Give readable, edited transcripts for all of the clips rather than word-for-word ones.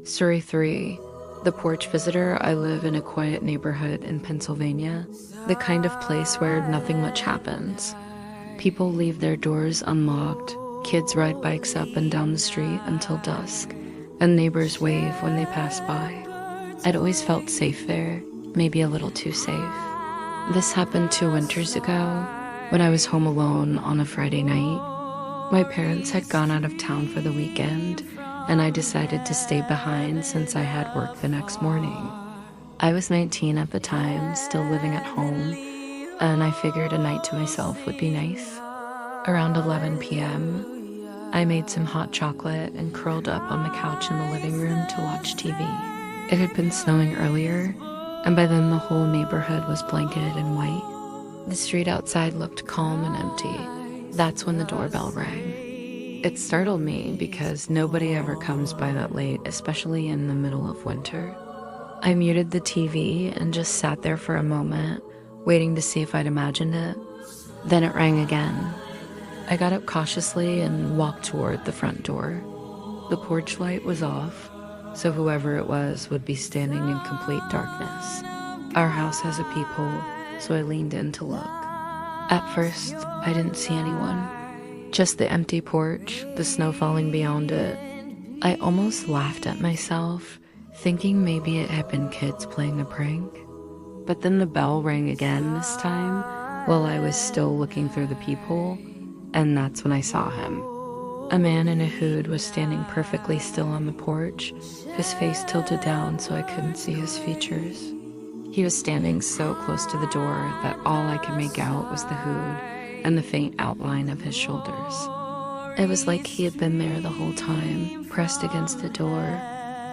Story 3. The Porch Visitor. I live in a quiet neighborhood in Pennsylvania, the kind of place where nothing much happens. People leave their doors unlocked, kids ride bikes up and down the street until dusk, and neighbors wave when they pass by. I'd always felt safe there, maybe a little too safe. This happened 2 winters ago, when I was home alone on a Friday night. My parents had gone out of town for the weekend, and I decided to stay behind since I had work the next morning. I was 19 at the time, still living at home, and I figured a night to myself would be nice. Around 11 p.m., I made some hot chocolate and curled up on the couch in the living room to watch TV. It had been snowing earlier, and by then the whole neighborhood was blanketed in white. The street outside looked calm and empty. That's when the doorbell rang. It startled me because nobody ever comes by that late, especially in the middle of winter. I muted the TV and just sat there for a moment, waiting to see if I'd imagined it. Then it rang again. I got up cautiously and walked toward the front door. The porch light was off, so whoever it was would be standing in complete darkness. Our house has a peephole, so I leaned in to look. At first, I didn't see anyone. Just the empty porch, the snow falling beyond it. I almost laughed at myself, thinking maybe it had been kids playing a prank. But then the bell rang again this time, while I was still looking through the peephole, and that's when I saw him. A man in a hood was standing perfectly still on the porch, his face tilted down so I couldn't see his features. He was standing so close to the door that all I could make out was the hood and the faint outline of his shoulders. It was like he had been there the whole time, pressed against the door,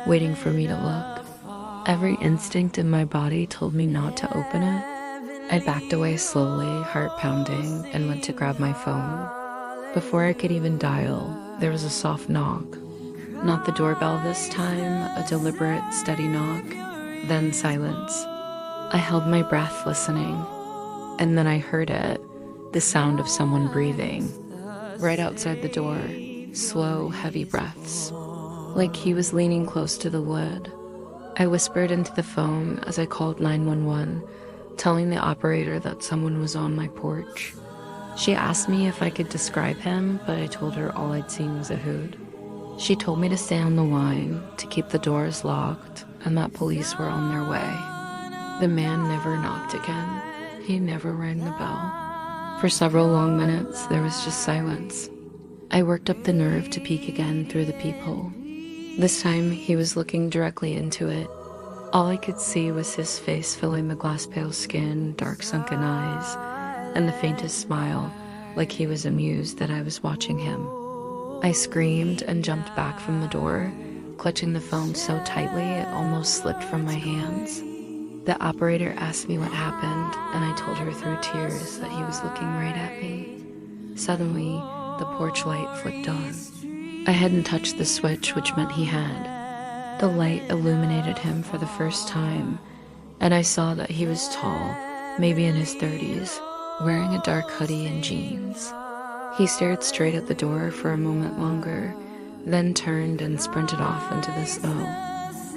waiting for me to look. Every instinct in my body told me not to open it. I backed away slowly, heart pounding, and went to grab my phone. Before I could even dial, there was a soft knock. Not the doorbell this time, a deliberate, steady knock, then silence. I held my breath listening, and then I heard it. The sound of someone breathing. Right outside the door, slow, heavy breaths, like he was leaning close to the wood. I whispered into the phone as I called 911, telling the operator that someone was on my porch. She asked me if I could describe him, but I told her all I'd seen was a hood. She told me to stay on the line, to keep the doors locked, and that police were on their way. The man never knocked again. He never rang the bell. For several long minutes, there was just silence. I worked up the nerve to peek again through the peephole. This time, he was looking directly into it. All I could see was his face filling the glass-pale skin, dark sunken eyes, and the faintest smile, like he was amused that I was watching him. I screamed and jumped back from the door, clutching the phone so tightly it almost slipped from my hands. The operator asked me what happened, and I told her through tears that he was looking right at me. Suddenly, the porch light flicked on. I hadn't touched the switch, which meant he had. The light illuminated him for the first time, and I saw that he was tall, maybe in his 30s, wearing a dark hoodie and jeans. He stared straight at the door for a moment longer, then turned and sprinted off into the snow.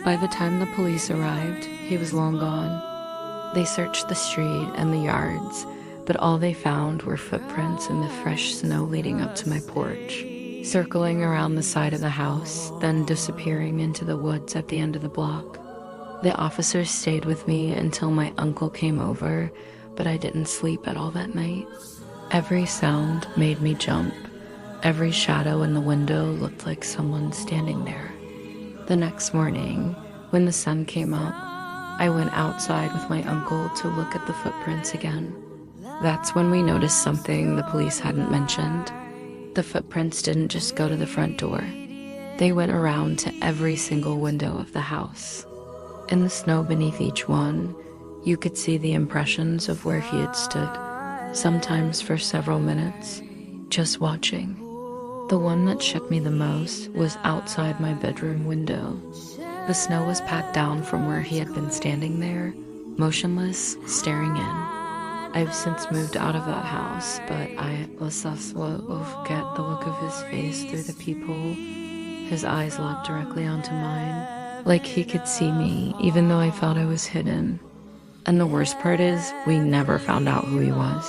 By the time the police arrived, he was long gone. They searched the street and the yards, but all they found were footprints in the fresh snow leading up to my porch, circling around the side of the house, then disappearing into the woods at the end of the block. The officers stayed with me until my uncle came over, but I didn't sleep at all that night. Every sound made me jump. Every shadow in the window looked like someone standing there. The next morning, when the sun came up, I went outside with my uncle to look at the footprints again. That's when we noticed something the police hadn't mentioned. The footprints didn't just go to the front door. They went around to every single window of the house. In the snow beneath each one, you could see the impressions of where he had stood, sometimes for several minutes, just watching. The one that shook me the most was outside my bedroom window. The snow was packed down from where he had been standing there, motionless, staring in. I've since moved out of that house, but I will get the look of his face through the peephole. His eyes locked directly onto mine, Like he could see me, even though I thought I was hidden. And the worst part is, we never found out who he was.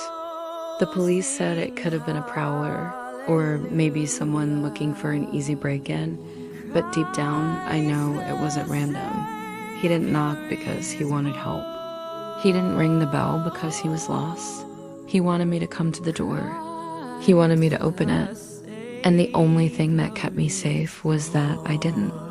The police said it could have been a prowler, or maybe someone looking for an easy break-in, but deep down, I know it wasn't random. He didn't knock because he wanted help. He didn't ring the bell because he was lost. He wanted me to come to the door. He wanted me to open it. And the only thing that kept me safe was that I didn't.